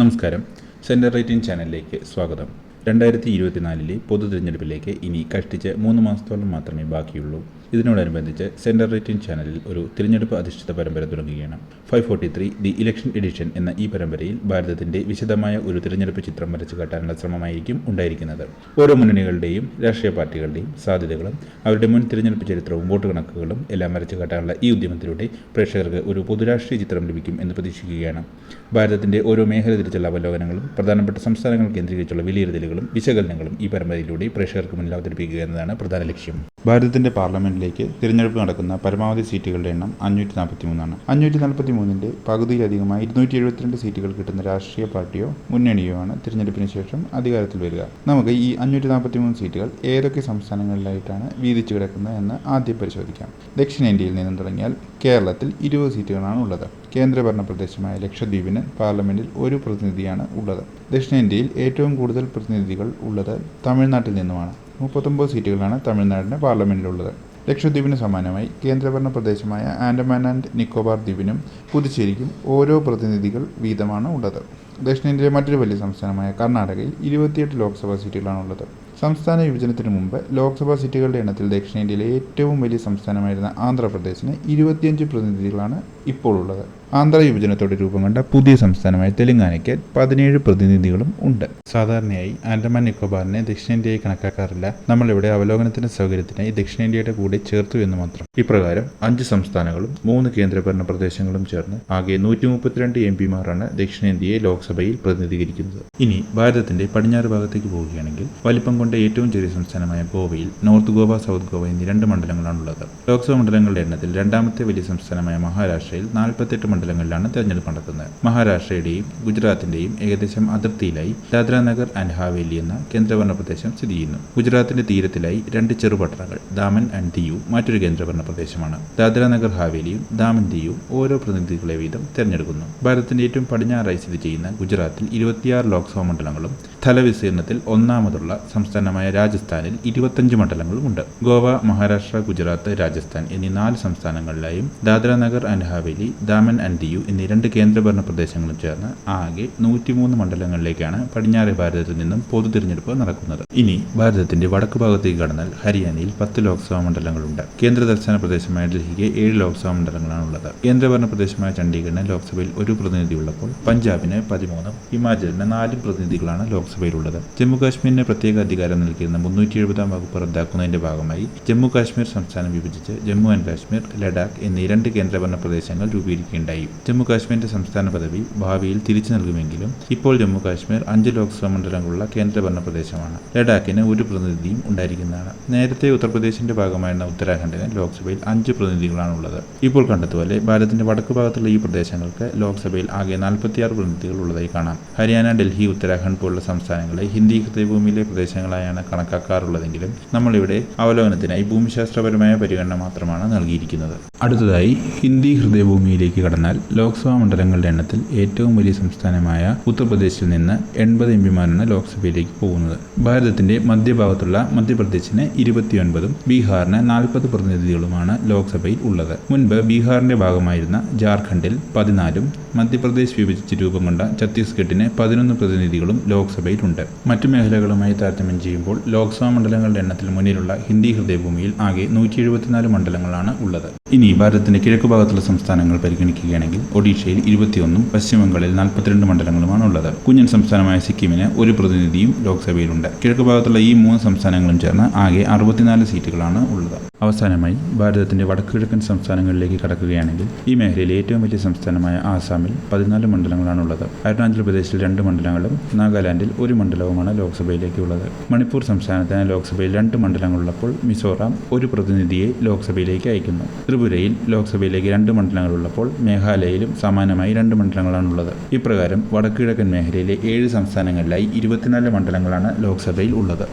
നമസ്കാരം. Centre rating ചാനലിലേക്ക് സ്വാഗതം. 2024 പൊതു തിരഞ്ഞെടുപ്പിലേക്ക് ഇനി കഷ്ടിച്ച് 3 മാസത്തോളം മാത്രമേ ബാക്കിയുള്ളൂ. ഇതിനോടനുബന്ധിച്ച് സെൻറ്റർ റേറ്റിംഗ് ചാനലിൽ ഒരു തിരഞ്ഞെടുപ്പ് അധിഷ്ഠിത പരമ്പര തുടങ്ങുകയാണ്. 543 ദി ഇലക്ഷൻ എഡിഷൻ എന്ന ഈ പരമ്പരയിൽ ഭാരതത്തിൻ്റെ വിശദമായ ഒരു തിരഞ്ഞെടുപ്പ് ചിത്രം വരച്ചു കാട്ടാനുള്ള ശ്രമമായിരിക്കും ഉണ്ടായിരിക്കുന്നത്. ഓരോ മുന്നണികളുടെയും രാഷ്ട്രീയ പാർട്ടികളുടെയും സാധ്യതകളും അവരുടെ മുൻ തിരഞ്ഞെടുപ്പ് ചരിത്രവും വോട്ട് കണക്കുകളും എല്ലാം വരച്ചു കാട്ടാനുള്ള ഈ ഉദ്യമത്തിലൂടെ പ്രേക്ഷകർക്ക് ഒരു പൊതുരാഷ്ട്രീയ ചിത്രം ലഭിക്കും എന്ന് പ്രതീക്ഷിക്കുകയാണ്. ഭാരതത്തിൻ്റെ ഓരോ മേഖല തിരിച്ചുള്ള അവലോകനങ്ങളും പ്രധാനപ്പെട്ട സംസ്ഥാനങ്ങൾ കേന്ദ്രീകരിച്ചുള്ള വിലയിരുത്തലുകളും വിശകലനങ്ങളും ഈ പരമ്പരയിലൂടെ പ്രേക്ഷകർക്ക് മുന്നിൽ അവതരിപ്പിക്കുക എന്നതാണ് പ്രധാന ലക്ഷ്യം. ഭാരതത്തിൻ്റെ പാർലമെന്റിലേക്ക് തിരഞ്ഞെടുപ്പ് നടക്കുന്ന പരമാവധി സീറ്റുകളുടെ എണ്ണം 543 ആണ്. 543ന്റെ പകുതിയിലധികമായി 272 സീറ്റുകൾ കിട്ടുന്ന രാഷ്ട്രീയ പാർട്ടിയോ മുന്നണിയോ ആണ് തിരഞ്ഞെടുപ്പിന് ശേഷം അധികാരത്തിൽ വരിക. നമുക്ക് ഈ 543 സീറ്റുകൾ ഏതൊക്കെ സംസ്ഥാനങ്ങളിലായിട്ടാണ് വീതിച്ചു കിടക്കുന്നത് എന്ന് ആദ്യം പരിശോധിക്കാം. ദക്ഷിണേന്ത്യയിൽ നിന്നും തുടങ്ങിയാൽ കേരളത്തിൽ 20 സീറ്റുകളാണ് ഉള്ളത്. കേന്ദ്രഭരണ പ്രദേശമായ ലക്ഷദ്വീപിന് പാർലമെന്റിൽ ഒരു പ്രതിനിധിയാണ് ഉള്ളത്. ദക്ഷിണേന്ത്യയിൽ ഏറ്റവും കൂടുതൽ പ്രതിനിധികൾ ഉള്ളത് തമിഴ്നാട്ടിൽ നിന്നുമാണ്. 39 സീറ്റുകളാണ് തമിഴ്നാടിന് പാർലമെന്റിലുള്ളത്. ലക്ഷദ്വീപിന് സമാനമായി കേന്ദ്രഭരണ പ്രദേശമായ ആൻഡമാൻ ആൻഡ് നിക്കോബാർ ദ്വീപിനും പുതുച്ചേരിക്കും ഓരോ പ്രതിനിധികൾ വീതമാണ് ഉള്ളത്. ദക്ഷിണേന്ത്യയിലെ മറ്റൊരു വലിയ സംസ്ഥാനമായ കർണാടകയിൽ 28 ലോക്സഭാ സീറ്റുകളാണുള്ളത്. സംസ്ഥാന വിഭജനത്തിനു മുമ്പ് ലോക്സഭാ സീറ്റുകളുടെ എണ്ണത്തിൽ ദക്ഷിണേന്ത്യയിലെ ഏറ്റവും വലിയ സംസ്ഥാനമായിരുന്ന ആന്ധ്രാപ്രദേശിന് 25 പ്രതിനിധികളാണ് ഇപ്പോൾ ഉള്ളത്. ആന്ധ്ര വിഭജനത്തോടെ രൂപം കൊണ്ട പുതിയ സംസ്ഥാനമായ തെലങ്കാനയ്ക്ക് 17 പ്രതിനിധികളും ഉണ്ട്. സാധാരണയായി ആൻഡമാൻ നിക്കോബാറിനെ ദക്ഷിണേന്ത്യയായി കണക്കാക്കാറില്ല. നമ്മളിവിടെ അവലോകനത്തിന്റെ സൗകര്യത്തിനായി ദക്ഷിണേന്ത്യയുടെ കൂടെ ചേർത്തു എന്ന് മാത്രം. ഇപ്രകാരം 5 സംസ്ഥാനങ്ങളും 3 കേന്ദ്രഭരണ പ്രദേശങ്ങളും ചേർന്ന് ആകെ 132 എംപിമാരാണ് ദക്ഷിണേന്ത്യയെ ലോക്സഭയിൽ പ്രതിനിധീകരിക്കുന്നത്. ഇനി ഭാരതത്തിന്റെ പടിഞ്ഞാറ് ഭാഗത്തേക്ക് പോവുകയാണെങ്കിൽ വലിപ്പം കൊണ്ട് ഏറ്റവും ചെറിയ സംസ്ഥാനമായ ഗോവയിൽ നോർത്ത് ഗോവ, സൗത്ത് ഗോവ എന്നീ 2 മണ്ഡലങ്ങളാണുള്ളത്. ലോക്സഭാ മണ്ഡലങ്ങളുടെ എണ്ണത്തിൽ രണ്ടാമത്തെ വലിയ സംസ്ഥാനമായ മഹാരാഷ്ട്രയിൽ 48 മണ്ഡലങ്ങളിലാണ് തെരഞ്ഞെടുപ്പ് നടക്കുന്നത്. മഹാരാഷ്ട്രയുടെയും ഗുജറാത്തിന്റെയും ഏകദേശം അതിർത്തിയിലായി ദാദ്ര നഗർ ആൻഡ് ഹവേലി എന്ന കേന്ദ്രഭരണ പ്രദേശം സ്ഥിതി ചെയ്യുന്നു. ഗുജറാത്തിന്റെ തീരത്തിലായി 2 ചെറുപട്ടണങ്ങൾ ദാമൻ ആൻഡ് ദിയു മറ്റൊരു കേന്ദ്രഭരണ പ്രദേശമാണ്. ദാദ്ര നഗർ ഹവേലിയും ദാമൻ ദിയു ഓരോ പ്രതിനിധികളെ വീതം തെരഞ്ഞെടുക്കുന്നു. ഭാരതത്തിന്റെ ഏറ്റവും പടിഞ്ഞാറായി സ്ഥിതി ചെയ്യുന്ന ഗുജറാത്തിൽ 26 ലോക്സഭാ മണ്ഡലങ്ങളും സ്ഥലവിസ്തീർണത്തിൽ ഒന്നാമതുള്ള സംസ്ഥാനമായ രാജസ്ഥാനിൽ 25 മണ്ഡലങ്ങളും ഉണ്ട്. ഗോവ, മഹാരാഷ്ട്ര, ഗുജറാത്ത്, രാജസ്ഥാൻ എന്നീ 4 സംസ്ഥാനങ്ങളിലായും ദാദ്ര നഗർ ആൻഡ് ഹവേലി, ദാമൻ ആൻഡ് ദിയു എന്നീ 2 കേന്ദ്രഭരണ പ്രദേശങ്ങളും ചേർന്ന് ആകെ 103 മണ്ഡലങ്ങളിലേക്കാണ് പടിഞ്ഞാറെ ഭാരതത്തിൽ നിന്നും പൊതു തിരഞ്ഞെടുപ്പ് നടക്കുന്നത്. ഇനി ഭാരതത്തിന്റെ വടക്ക് ഭാഗത്തേക്ക് കടന്നാൽ ഹരിയാനയിൽ 10 ലോക്സഭാ മണ്ഡലങ്ങളുണ്ട്. കേന്ദ്ര തലസ്ഥാന പ്രദേശമായ ഡൽഹിക്ക് 7 ലോക്സഭാ മണ്ഡലങ്ങളാണുള്ളത്. കേന്ദ്രഭരണ പ്രദേശമായ ചണ്ഡീഗഡിന് ലോക്സഭയിൽ ഒരു പ്രതിനിധി ഉള്ളപ്പോൾ പഞ്ചാബിന് 13, ഹിമാചലിന് 4 പ്രതിനിധികളാണ് ലോക്സഭയിലുള്ളത്. ജമ്മു കാശ്മീരിന് പ്രത്യേക അധികാരം നൽകിയിരുന്ന 370 വകുപ്പ് റദ്ദാക്കുന്നതിന്റെ ഭാഗമായി ജമ്മു കാശ്മീർ സംസ്ഥാനം വിഭജിച്ച് ജമ്മു ആൻഡ് കാശ്മീർ, ലഡാക്ക് എന്നീ 2 കേന്ദ്രഭരണ പ്രദേശങ്ങൾ രൂപീകരിക്കുകയുണ്ടായി. ജമ്മു കാശ്മീരിന്റെ സംസ്ഥാന പദവി ഭാവിയിൽ തിരിച്ചു നൽകുമെങ്കിലും ഇപ്പോൾ ജമ്മു കാശ്മീർ 5 ലോക്സഭാ മണ്ഡലങ്ങളുള്ള കേന്ദ്രഭരണ പ്രദേശമാണ്. ലഡാക്കിന് ഒരു പ്രതിനിധിയും ഉണ്ടായിരിക്കുന്നതാണ്. നേരത്തെ ഉത്തർപ്രദേശിന്റെ ഭാഗമായിരുന്ന ഉത്തരാഖണ്ഡിന് ലോക്സഭയിൽ 5 പ്രതിനിധികളാണുള്ളത്. ഇപ്പോൾ കണ്ടതുപോലെ ഭാരതത്തിന്റെ വടക്കു ഭാഗത്തുള്ള ഈ പ്രദേശങ്ങൾക്ക് ലോക്സഭയിൽ ആകെ 46 പ്രതിനിധികൾ ഉള്ളതായി കാണാം. ഹരിയാന, ഡൽഹി, ഉത്തരാഖണ്ഡ് പോലുള്ള സംസ്ഥാനങ്ങളെ ഹിന്ദി ഹൃദയഭൂമിയിലെ പ്രദേശങ്ങളായാണ് കണക്കാക്കാറുള്ളതെങ്കിലും നമ്മളിവിടെ അവലോകനത്തിനായി ഭൂമിശാസ്ത്രപരമായ പരിഗണന മാത്രമാണ് നൽകിയിരിക്കുന്നത്. അടുത്തതായി ഹിന്ദി ഹൃദയഭൂമിയിലേക്ക് കടന്നാൽ ലോക്സഭാ മണ്ഡലങ്ങളുടെ എണ്ണത്തിൽ ഏറ്റവും വലിയ സംസ്ഥാനമായ ഉത്തർപ്രദേശിൽ നിന്ന് 80 എംപിമാരാണ് ലോക്സഭയിലേക്ക് പോകുന്നത്. ഭാരതത്തിന്റെ മധ്യഭാഗത്തുള്ള മധ്യപ്രദേശിന് 29ഉം ബീഹാറിന് 40 പ്രതിനിധികളുമാണ് ലോക്സഭയിൽ ഉള്ളത്. മുൻപ് ബീഹാറിന്റെ ഭാഗമായിരുന്ന ജാർഖണ്ഡിൽ 14ഉം മധ്യപ്രദേശ് വിഭജിച്ച് രൂപം കൊണ്ട ഛത്തീസ്ഗഡിന് 11 പ്രതിനിധികളും ലോക്സഭയിലുണ്ട്. മറ്റു മേഖലകളുമായി താരതമ്യം ചെയ്യുമ്പോൾ ലോക്സഭാ മണ്ഡലങ്ങളുടെ എണ്ണത്തിൽ മുന്നിലുള്ള ഹിന്ദി ഹൃദയഭൂമിയിൽ ആകെ 174 മണ്ഡലങ്ങളാണ് ഉള്ളത്. ഇനി ഭാരതത്തിന്റെ കിഴക്കു ഭാഗത്തുള്ള സംസ്ഥാനങ്ങൾ പരിഗണിക്കുകയാണെങ്കിൽ ഒഡീഷയിൽ 21ഉം പശ്ചിമബംഗാളിൽ 42 മണ്ഡലങ്ങളുമാണ് ഉള്ളത്. കുഞ്ഞൻ സംസ്ഥാനമായ സിക്കിമിന് ഒരു പ്രതിനിധിയും ലോക്സഭയിലുണ്ട്. കിഴക്കു ഭാഗത്തുള്ള ഈ 3 സംസ്ഥാനങ്ങളും ചേർന്ന് ആകെ 64 സീറ്റുകളാണ് ഉള്ളത്. അവസാനമായി ഭാരതത്തിന്റെ വടക്കുകിഴക്കൻ സംസ്ഥാനങ്ങളിലേക്ക് കടക്കുകയാണെങ്കിൽ ഈ മേഖലയിലെ ഏറ്റവും വലിയ സംസ്ഥാനമായ ആസാമിൽ 14 മണ്ഡലങ്ങളാണുള്ളത്. അരുണാചൽ പ്രദേശിൽ 2 മണ്ഡലങ്ങളും നാഗാലാൻഡിൽ 1 മണ്ഡലവുമാണ് ലോക്സഭയിലേക്ക് ഉള്ളത്. മണിപ്പൂർ സംസ്ഥാനത്തിന് ലോക്സഭയിൽ 2 മണ്ഡലങ്ങളുള്ളപ്പോൾ മിസോറാം ഒരു പ്രതിനിധിയെ ലോക്സഭയിലേക്ക് അയക്കുന്നു. ത്രിപുരയിൽ ലോക്സഭയിലേക്ക് 2 മണ്ഡലങ്ങളുള്ളപ്പോൾ മേഘാലയയിലും സമാനമായി 2 മണ്ഡലങ്ങളാണുള്ളത്. ഇപ്രകാരം വടക്കുകിഴക്കൻ മേഖലയിലെ 7 സംസ്ഥാനങ്ങളിലായി 24 മണ്ഡലങ്ങളാണ് ലോക്സഭയിൽ ഉള്ളത്.